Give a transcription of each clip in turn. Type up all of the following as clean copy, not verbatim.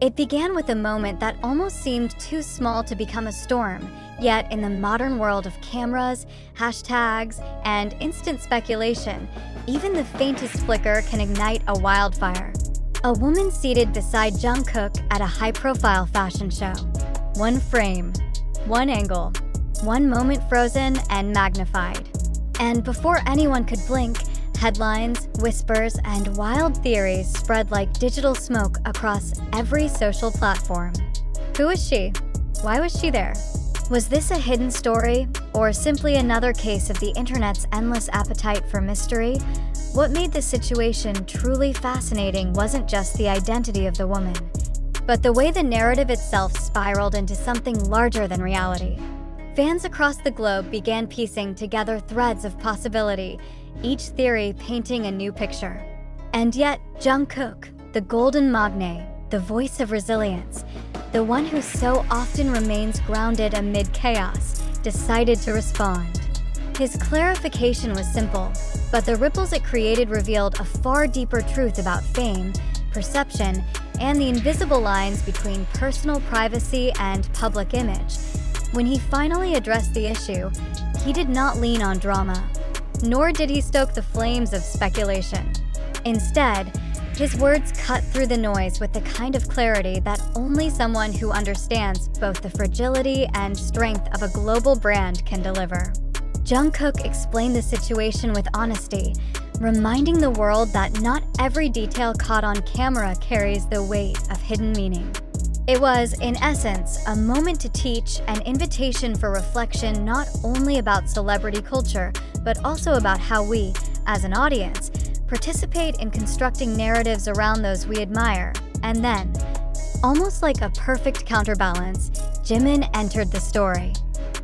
It began with a moment that almost seemed too small to become a storm, yet in the modern world of cameras, hashtags, and instant speculation, even the faintest flicker can ignite a wildfire. A woman seated beside Jungkook at a high-profile fashion show. One frame, one angle, one moment frozen and magnified. And before anyone could blink, headlines, whispers, and wild theories spread like digital smoke across every social platform. Who was she? Why was she there? Was this a hidden story, or simply another case of the internet's endless appetite for mystery? What made the situation truly fascinating wasn't just the identity of the woman, but the way the narrative itself spiraled into something larger than reality. Fans across the globe began piecing together threads of possibility, each theory painting a new picture. And yet, Jungkook, the golden magne, the voice of resilience, the one who so often remains grounded amid chaos, decided to respond. His clarification was simple, but the ripples it created revealed a far deeper truth about fame, perception, and the invisible lines between personal privacy and public image. When he finally addressed the issue, he did not lean on drama, nor did he stoke the flames of speculation. Instead, his words cut through the noise with the kind of clarity that only someone who understands both the fragility and strength of a global brand can deliver. Jungkook explained the situation with honesty, reminding the world that not every detail caught on camera carries the weight of hidden meaning. It was, in essence, a moment to teach, an invitation for reflection not only about celebrity culture, but also about how we, as an audience, participate in constructing narratives around those we admire. And then, almost like a perfect counterbalance, Jimin entered the story.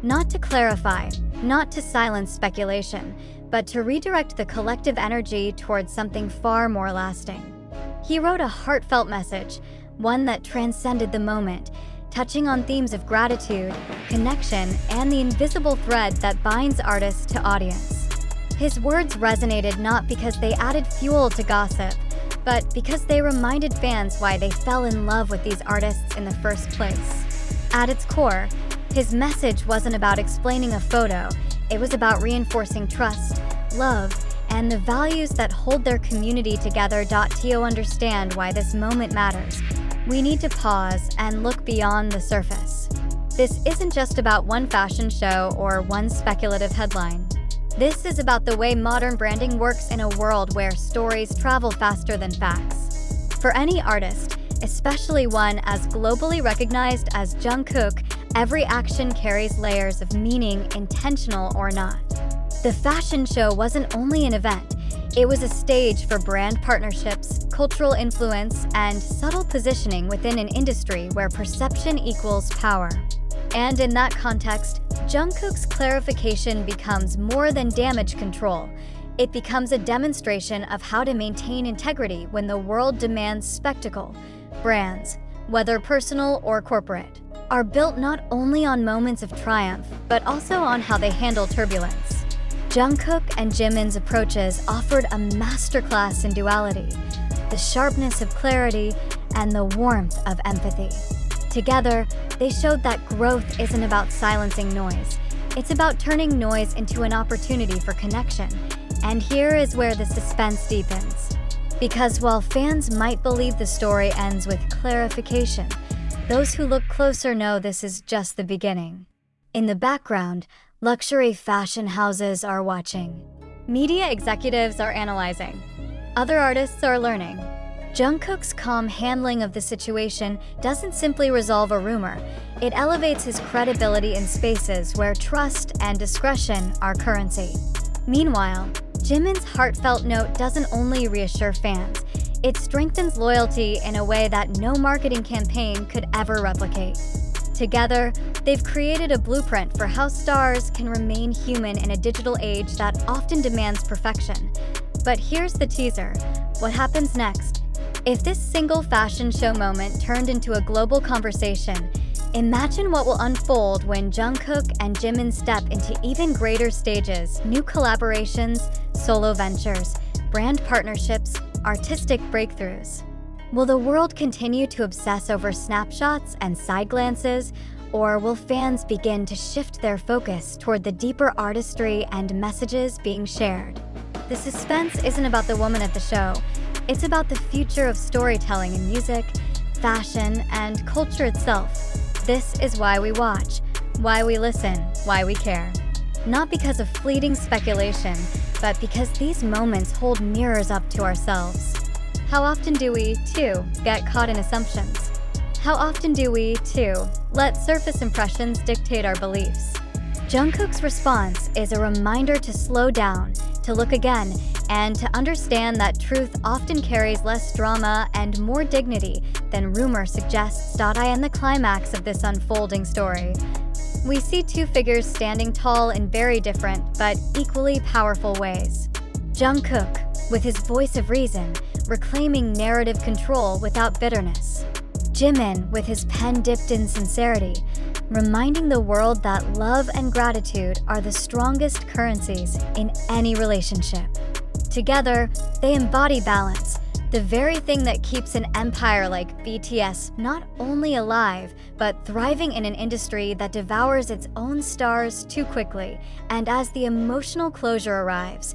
Not to clarify, not to silence speculation, but to redirect the collective energy towards something far more lasting. He wrote a heartfelt message, one that transcended the moment, touching on themes of gratitude, connection, and the invisible thread that binds artists to audience. His words resonated not because they added fuel to gossip, but because they reminded fans why they fell in love with these artists in the first place. At its core, his message wasn't about explaining a photo, it was about reinforcing trust, love, and the values that hold their community together. To understand why this moment matters, we need to pause and look beyond the surface. This isn't just about one fashion show or one speculative headline. This is about the way modern branding works in a world where stories travel faster than facts. For any artist, especially one as globally recognized as Jungkook, every action carries layers of meaning, intentional or not. The fashion show wasn't only an event, it was a stage for brand partnerships, cultural influence, and subtle positioning within an industry where perception equals power. And in that context, Jungkook's clarification becomes more than damage control. It becomes a demonstration of how to maintain integrity when the world demands spectacle. Brands, whether personal or corporate, are built not only on moments of triumph, but also on how they handle turbulence. Jungkook and Jimin's approaches offered a masterclass in duality, the sharpness of clarity, and the warmth of empathy. Together, they showed that growth isn't about silencing noise. It's about turning noise into an opportunity for connection. And here is where the suspense deepens. Because while fans might believe the story ends with clarification, those who look closer know this is just the beginning. In the background, luxury fashion houses are watching. Media executives are analyzing. Other artists are learning. Jungkook's calm handling of the situation doesn't simply resolve a rumor. It elevates his credibility in spaces where trust and discretion are currency. Meanwhile, Jimin's heartfelt note doesn't only reassure fans, it strengthens loyalty in a way that no marketing campaign could ever replicate. Together, they've created a blueprint for how stars can remain human in a digital age that often demands perfection. But here's the teaser. What happens next? If this single fashion show moment turned into a global conversation, imagine what will unfold when Jungkook and Jimin step into even greater stages, new collaborations, solo ventures, brand partnerships, artistic breakthroughs. Will the world continue to obsess over snapshots and side glances, or will fans begin to shift their focus toward the deeper artistry and messages being shared? The suspense isn't about the woman at the show. It's about the future of storytelling in music, fashion, and culture itself. This is why we watch, why we listen, why we care. Not because of fleeting speculation, but because these moments hold mirrors up to ourselves. How often do we, too, get caught in assumptions? How often do we, too, let surface impressions dictate our beliefs? Jungkook's response is a reminder to slow down, to look again, and to understand that truth often carries less drama and more dignity than rumor suggests. I am the climax of this unfolding story. We see two figures standing tall in very different but equally powerful ways. Jungkook, with his voice of reason, reclaiming narrative control without bitterness. Jimin, with his pen dipped in sincerity, reminding the world that love and gratitude are the strongest currencies in any relationship. Together, they embody balance, the very thing that keeps an empire like BTS not only alive, but thriving in an industry that devours its own stars too quickly. And as the emotional closure arrives,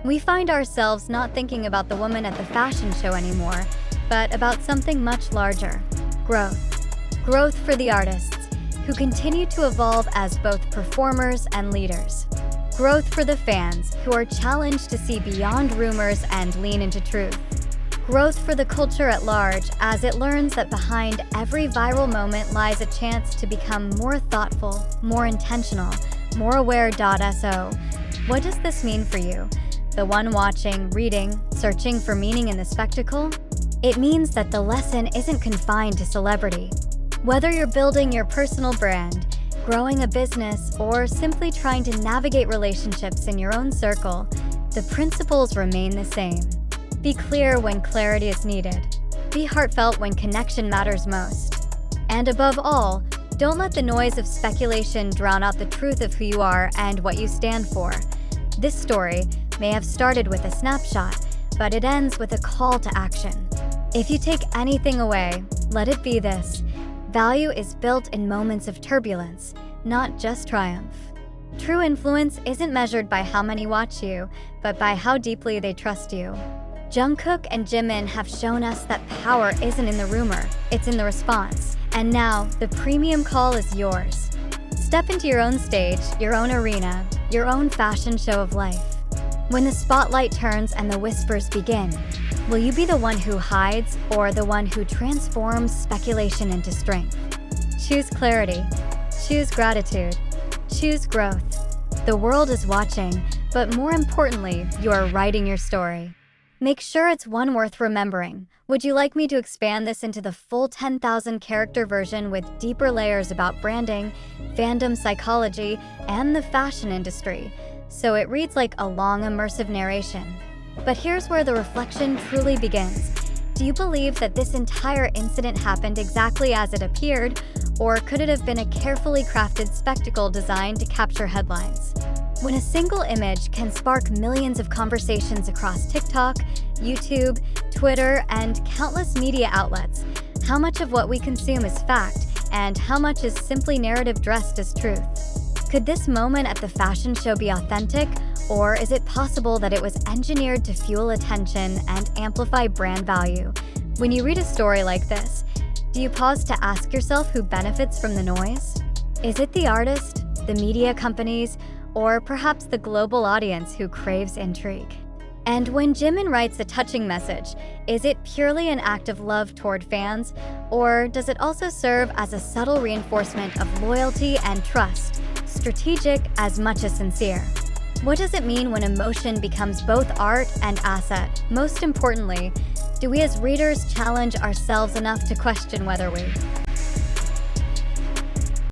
we find ourselves not thinking about the woman at the fashion show anymore, but about something much larger: growth. Growth for the artists, who continue to evolve as both performers and leaders. Growth for the fans, who are challenged to see beyond rumors and lean into truth. Growth for the culture at large, as it learns that behind every viral moment lies a chance to become more thoughtful, more intentional, more aware. So, what does this mean for you? The one watching, reading, searching for meaning in the spectacle? It means that the lesson isn't confined to celebrity. Whether you're building your personal brand, growing a business, or simply trying to navigate relationships in your own circle, the principles remain the same. Be clear when clarity is needed. Be heartfelt when connection matters most. And above all, don't let the noise of speculation drown out the truth of who you are and what you stand for. This story may have started with a snapshot, but it ends with a call to action. If you take anything away, let it be this: value is built in moments of turbulence, not just triumph. True influence isn't measured by how many watch you, but by how deeply they trust you. Jungkook and Jimin have shown us that power isn't in the rumor, it's in the response. And now, the premium call is yours. Step into your own stage, your own arena, your own fashion show of life. When the spotlight turns and the whispers begin, will you be the one who hides or the one who transforms speculation into strength? Choose clarity. Choose gratitude. Choose growth. The world is watching, but more importantly, you are writing your story. Make sure it's one worth remembering. Would you like me to expand this into the full 10,000 character version with deeper layers about branding, fandom psychology, and the fashion industry, so it reads like a long, immersive narration? But here's where the reflection truly begins. Do you believe that this entire incident happened exactly as it appeared, or could it have been a carefully crafted spectacle designed to capture headlines? When a single image can spark millions of conversations across TikTok, YouTube, Twitter, and countless media outlets, how much of what we consume is fact, and how much is simply narrative dressed as truth? Could this moment at the fashion show be authentic, or is it possible that it was engineered to fuel attention and amplify brand value? When you read a story like this, do you pause to ask yourself who benefits from the noise? Is it the artist, the media companies, or perhaps the global audience who craves intrigue? And when Jimin writes a touching message, is it purely an act of love toward fans, or does it also serve as a subtle reinforcement of loyalty and trust, strategic as much as sincere? What does it mean when emotion becomes both art and asset? Most importantly, do we as readers challenge ourselves enough to question whether we